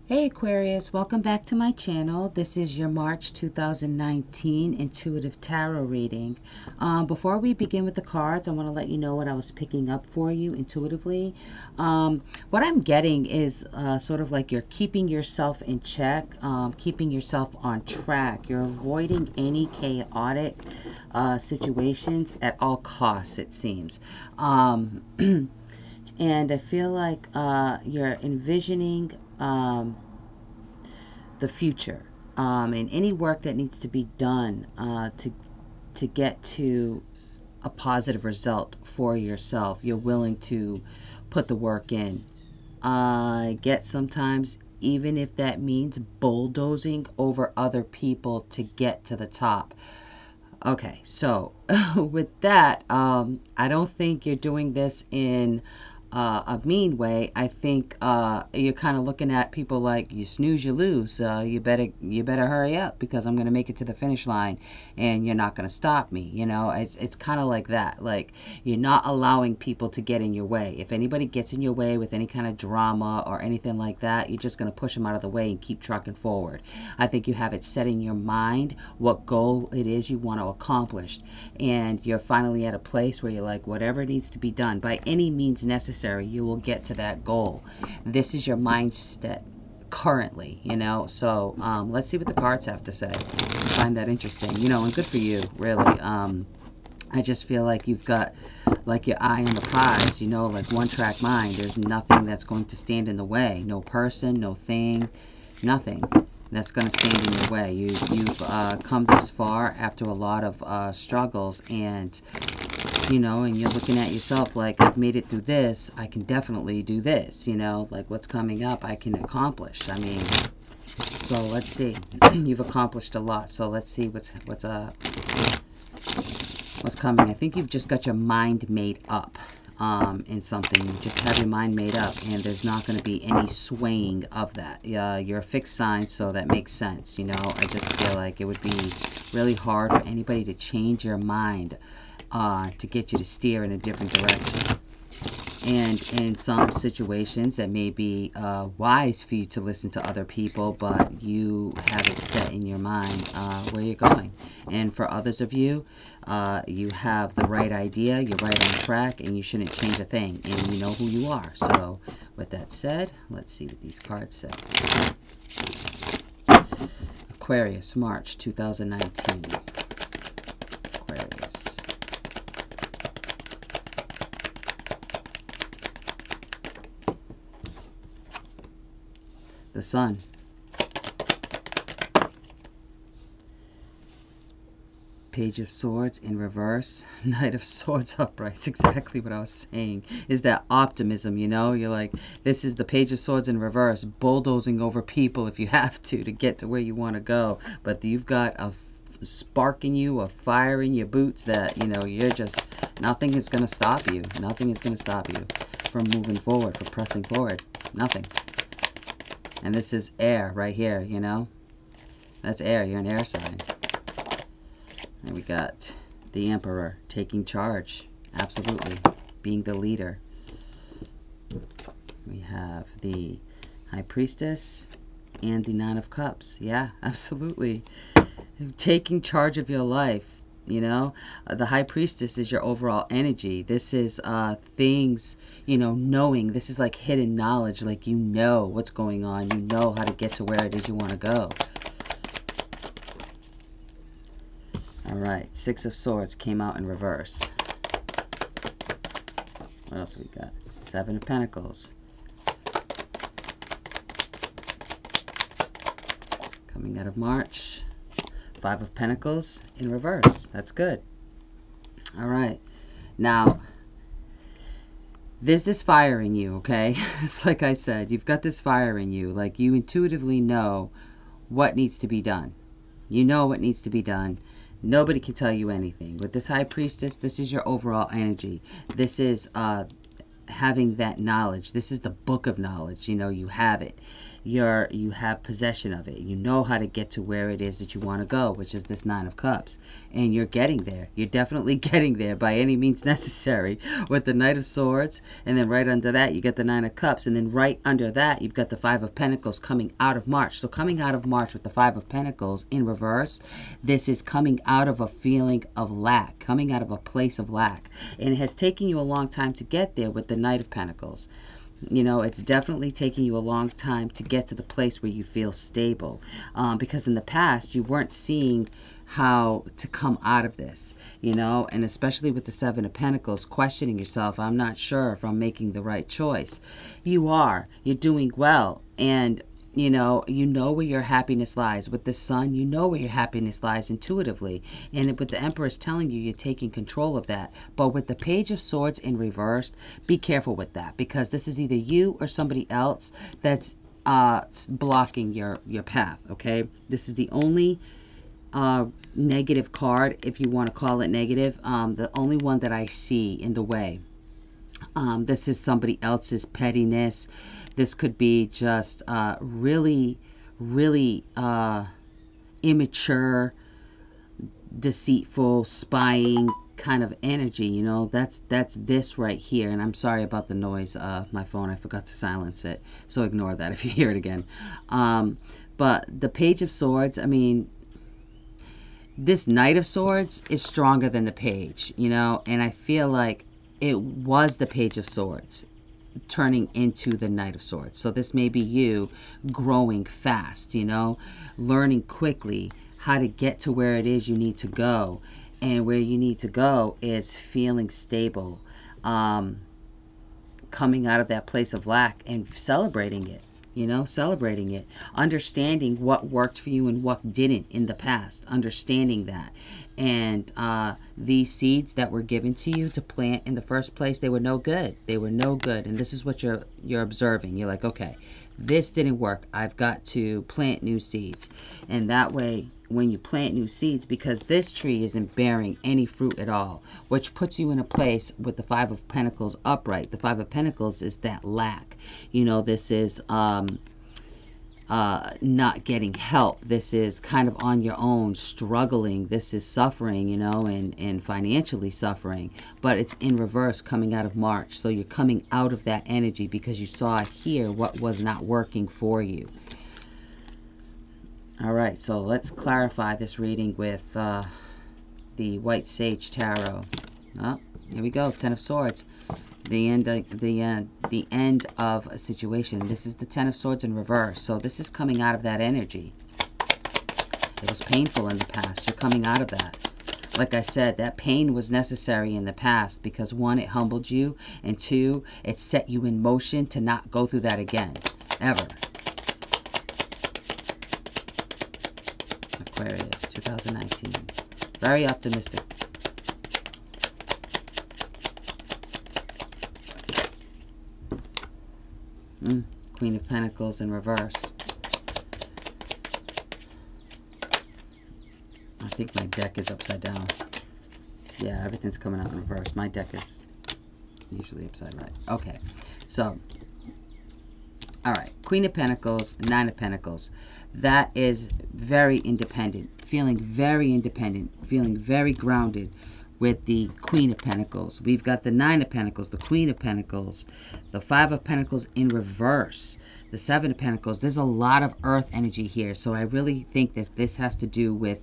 Hey Aquarius, welcome back to my channel. This is your March 2019 Intuitive Tarot reading. Before we begin with the cards, I want to let you know what I was picking up for you intuitively. What I'm getting is sort of like you're keeping yourself in check, keeping yourself on track. You're avoiding any chaotic situations at all costs, it seems. And I feel like you're envisioning the future, and any work that needs to be done to get to a positive result for yourself. You're willing to put the work in. I get sometimes, even if that means bulldozing over other people to get to the top. Okay, so with that, I don't think you're doing this in a mean way. I think you're kind of looking at people like, you snooze, you lose. You better hurry up because I'm going to make it to the finish line, and you're not going to stop me. You know, it's kind of like that. Like, you're not allowing people to get in your way. If anybody gets in your way with any kind of drama or anything like that, you're just going to push them out of the way and keep trucking forward. I think you have it set in your mind what goal it is you want to accomplish, and you're finally at a place where you're like, whatever needs to be done by any means necessary, you will get to that goal. This is your mindset currently, you know. So let's see what the cards have to say. I find that interesting, you know, and good for you, really. I just feel like you've got like your eye on the prize, you know, like one-track mind. There's nothing that's going to stand in the way. No person, no thing, nothing that's going to stand in your way. You've come this far after a lot of struggles, and you know, and you're looking at yourself like, I've made it through this, I can definitely do this, you know, like what's coming up I can accomplish. I mean, so let's see. You've accomplished a lot, so let's see what's coming. I think you've just got your mind made up in something. You just have your mind made up, and there's not going to be any swaying of that. You're a fixed sign, so that makes sense, you know. I just feel like it would be really hard for anybody to change your mind to get you to steer in a different direction. And in some situations that may be wise for you to listen to other people, but you have it set in your mind where you're going. And for others of you, you have the right idea, you're right on track, and you shouldn't change a thing, and you know who you are. So with that said, let's see what these cards say. Aquarius, March 2019. The Sun. Page of Swords in reverse. Knight of Swords upright. It's exactly what I was saying. Is that optimism, you know? You're like, this is the Page of Swords in reverse. Bulldozing over people if you have to get to where you want to go. But you've got a spark in you, a fire in your boots that, you know, you're just, nothing is going to stop you. Nothing is going to stop you from moving forward, from pressing forward. Nothing. And this is air right here, you know. That's air. You're an air sign. And we got the Emperor taking charge. Absolutely. Being the leader. We have the High Priestess and the Nine of Cups. Yeah, absolutely. Taking charge of your life. You know, the High Priestess is your overall energy. This is things, you know, knowing. This is like hidden knowledge. Like, you know what's going on. You know how to get to where it is you want to go. All right. Six of Swords came out in reverse. What else we got? Seven of Pentacles. Coming out of March. Five of Pentacles in reverse. That's good. All right. Now, there's this fire in you, okay? It's like I said, you've got this fire in you. Like, you intuitively know what needs to be done. You know what needs to be done. Nobody can tell you anything. With this High Priestess, this is your overall energy. This is having that knowledge. This is the book of knowledge. You have it. You have possession of it. You know how to get to where it is that you want to go, which is this Nine of Cups. And you're getting there. You're definitely getting there by any means necessary with the Knight of Swords. And then right under that, you get the Nine of Cups. And then right under that, you've got the Five of Pentacles coming out of March. So coming out of March with the Five of Pentacles in reverse, this is coming out of a feeling of lack, coming out of a place of lack. And it has taken you a long time to get there with the Knight of Pentacles. It's definitely taking you a long time to get to the place where you feel stable, because in the past you weren't seeing how to come out of this, and especially with the Seven of Pentacles, questioning yourself. I'm not sure if I'm making the right choice. You're doing well, and you know where your happiness lies. With the Sun, you know where your happiness lies intuitively. And with the Empress telling you, you're taking control of that. But with the Page of Swords in reversed, be careful with that, because this is either you or somebody else that's blocking your path, okay? This is the only negative card, if you want to call it negative, the only one that I see in the way. This is somebody else's pettiness. This could be just really, really immature, deceitful, spying kind of energy. That's this right here. And I'm sorry about the noise. My phone, I forgot to silence it. So ignore that if you hear it again. But the Page of Swords, I mean, this Knight of Swords is stronger than the Page, and I feel like it was the Page of Swords turning into the Knight of Swords. So this may be you growing fast, learning quickly how to get to where it is you need to go. And where you need to go is feeling stable, coming out of that place of lack and celebrating it. Celebrating it, understanding what worked for you and what didn't in the past, understanding that. And these seeds that were given to you to plant in the first place, they were no good. They were no good. And this is what you're observing. You're like, okay, this didn't work. I've got to plant new seeds. And that way, when you plant new seeds, because this tree isn't bearing any fruit at all, which puts you in a place with the Five of Pentacles upright. The Five of Pentacles is that lack. This is not getting help. This is kind of on your own, struggling. This is suffering, and financially suffering. But it's in reverse coming out of March. So you're coming out of that energy because you saw here what was not working for you. All right, so let's clarify this reading with the White Sage Tarot. Oh, here we go, Ten of Swords. The end of a situation. This is the Ten of Swords in reverse. So this is coming out of that energy. It was painful in the past. You're coming out of that. Like I said, that pain was necessary in the past because, one, it humbled you, and two, it set you in motion to not go through that again, ever. Aquarius, 2019. Very optimistic. Queen of Pentacles in reverse. I think my deck is upside down. Yeah, everything's coming out in reverse. My deck is usually upside right. Okay, so, all right. Queen of Pentacles, Nine of Pentacles. That is very independent. Feeling very independent. Feeling very grounded with the Queen of Pentacles. We've got the Nine of Pentacles, the Queen of Pentacles, the Five of Pentacles in reverse, the Seven of Pentacles. There's a lot of earth energy here. So I really think that this has to do with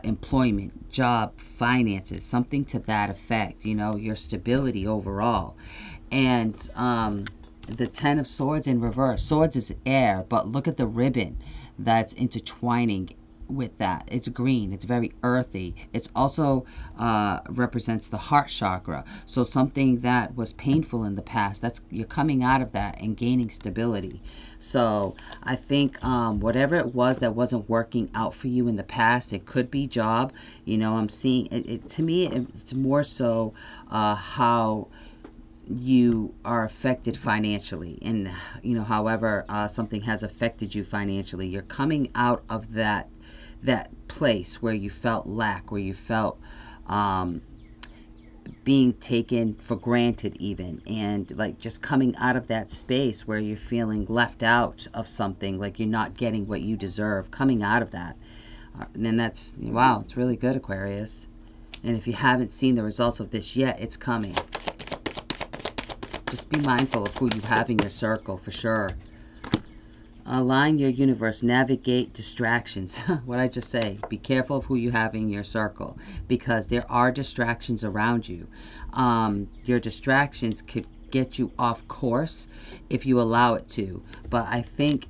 employment, job, finances, something to that effect, your stability overall. And the Ten of Swords in reverse. Swords is air, but look at the ribbon that's intertwining with that. It's green. It's very earthy. It's also represents the heart chakra. So something that was painful in the past, you're coming out of that and gaining stability. So I think whatever it was that wasn't working out for you in the past, it could be job. I'm seeing it. To me, it's more so how you are affected financially, and however something has affected you financially. You're coming out of that place where you felt lack, where you felt being taken for granted even, and like just coming out of that space where you're feeling left out of something, like you're not getting what you deserve, coming out of that. And then that's, wow, it's really good, Aquarius. And if you haven't seen the results of this yet, it's coming. Just be mindful of who you have in your circle, for sure. Align your universe, navigate distractions. What I just say, be careful of who you have in your circle, because there are distractions around you. Your distractions could get you off course if you allow it to. But I think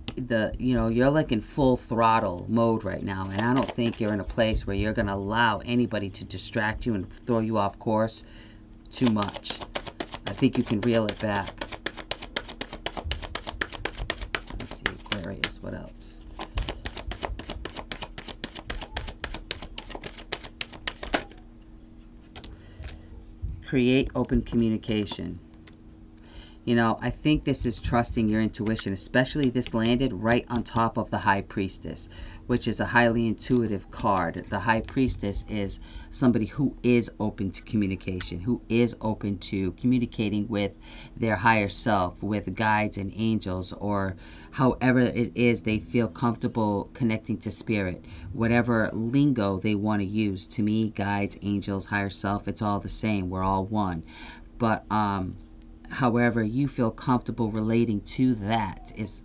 you're like in full throttle mode right now, and I don't think you're in a place where you're going to allow anybody to distract you and throw you off course too much. I think you can reel it back. Aquarius, what else? Create open communication. I think this is trusting your intuition, especially this landed right on top of the High Priestess, which is a highly intuitive card. The High Priestess is somebody who is open to communication, who is open to communicating with their higher self, with guides and angels, or however it is they feel comfortable connecting to spirit, whatever lingo they want to use. To me, guides, angels, higher self, it's all the same. We're all one. But however you feel comfortable relating to that is,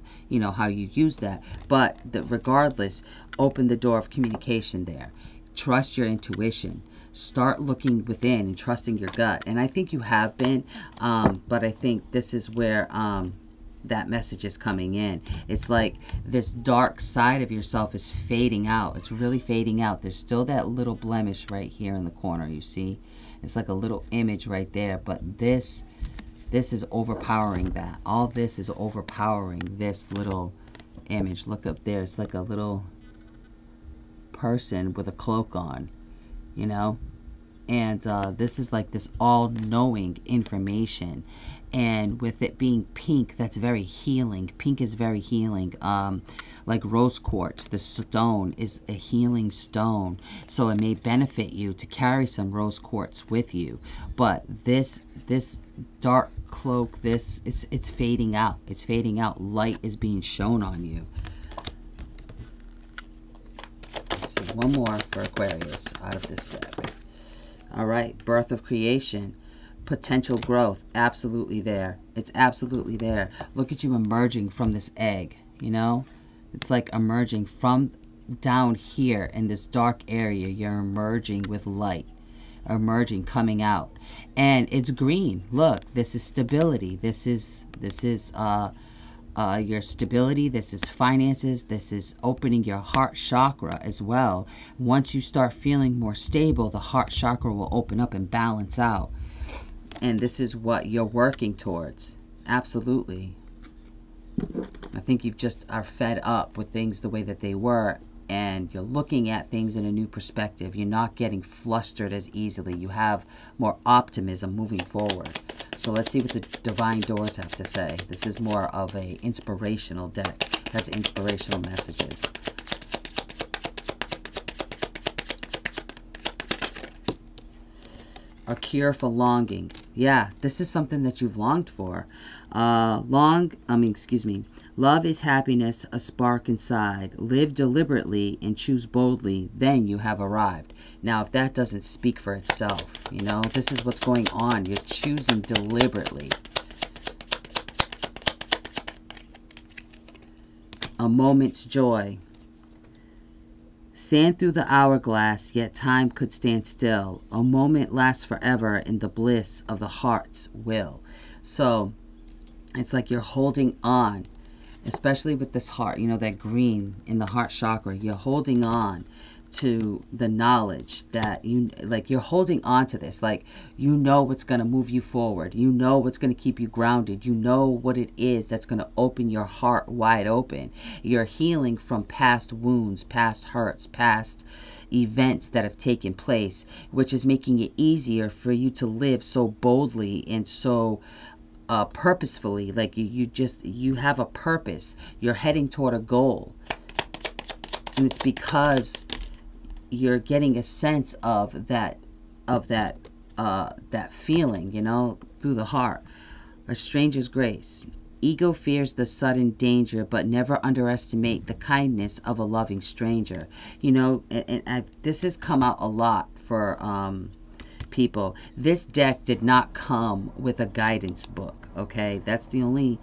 how you use that. But regardless, open the door of communication there. Trust your intuition. Start looking within and trusting your gut. And I think you have been, but I think this is where that message is coming in. It's like this dark side of yourself is fading out. It's really fading out. There's still that little blemish right here in the corner, you see? It's like a little image right there, but this is overpowering that. All this is overpowering this little image. Look up there. It's like a little person with a cloak on, And this is like this all-knowing information. And with it being pink, that's very healing. Pink is very healing. Like rose quartz, the stone is a healing stone. So it may benefit you to carry some rose quartz with you. But this dark cloak, it's fading out. It's fading out. Light is being shown on you. Let's see, one more for Aquarius out of this deck. All right, birth of creation. Potential growth, absolutely there. It's absolutely there. Look at you emerging from this egg, It's like emerging from down here in this dark area. You're emerging with light, emerging, coming out. And it's green. Look, this is stability. This is your stability. This is finances. This is opening your heart chakra as well. Once you start feeling more stable, the heart chakra will open up and balance out. And this is what you're working towards. Absolutely. I think you just are fed up with things the way that they were, and you're looking at things in a new perspective. You're not getting flustered as easily. You have more optimism moving forward. So let's see what the divine doors have to say. This is more of a inspirational deck. It has inspirational messages. A cure for longing. Yeah, this is something that you've longed for. Love is happiness, a spark inside. Live deliberately and choose boldly, then you have arrived. Now, if that doesn't speak for itself, this is what's going on. You're choosing deliberately. A moment's joy. Sand through the hourglass, yet time could stand still. A moment lasts forever in the bliss of the heart's will. So it's like you're holding on, especially with this heart, that green in the heart chakra. You're holding on to the knowledge that you're holding on to this, what's going to move you forward, what's going to keep you grounded, what it is that's going to open your heart wide open. You're healing from past wounds, past hurts, past events that have taken place, which is making it easier for you to live so boldly and so purposefully. You have a purpose. You're heading toward a goal, and it's because you're getting a sense of that that feeling, you know, through the heart. A stranger's grace. Ego fears the sudden danger, but never underestimate the kindness of a loving stranger. You know, this has come out a lot for people. This deck did not come with a guidance book, okay? That's the only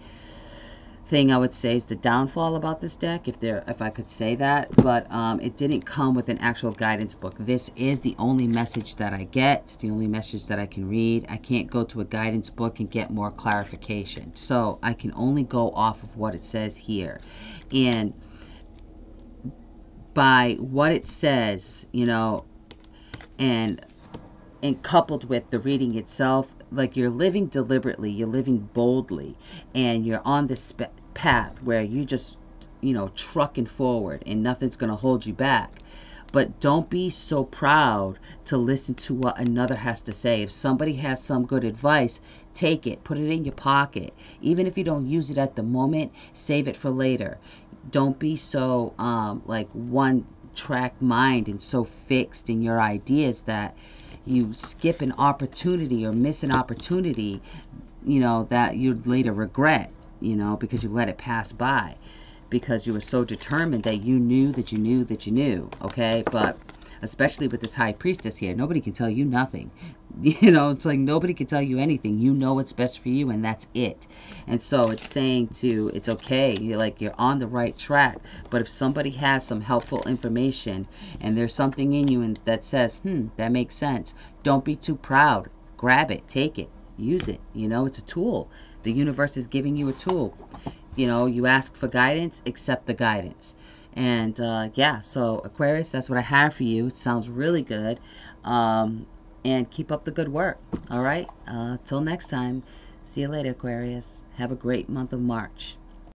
thing I would say is the downfall about this deck, if I could say that. But it didn't come with an actual guidance book. This is the only message that I get. It's the only message that I can read. I can't go to a guidance book and get more clarification, so I can only go off of what it says here. And by what it says, you know, and coupled with the reading itself, like, you're living deliberately, you're living boldly, and you're on this path where you just, you know, trucking forward and nothing's going to hold you back. But don't be so proud to listen to what another has to say. If somebody has some good advice, take it, put it in your pocket. Even if you don't use it at the moment, save it for later. Don't be so like one track mind and so fixed in your ideas that you skip an opportunity or miss an opportunity, you know, that you'd later regret, you know, because you let it pass by, because you were so determined that you knew that you knew that you knew, okay? But especially with this high priestess here, nobody can tell you nothing. You know, it's like nobody can tell you anything. You know what's best for you, and that's it. And so it's saying to, it's okay, you're on the right track. But if somebody has some helpful information and there's something in you and that says, that makes sense, don't be too proud. Grab it, take it, use it. You know, it's a tool. The universe is giving you a tool. You know, you ask for guidance, accept the guidance. And yeah, so Aquarius, that's what I have for you. It sounds really good. And keep up the good work. All right. Till next time. See you later, Aquarius. Have a great month of March.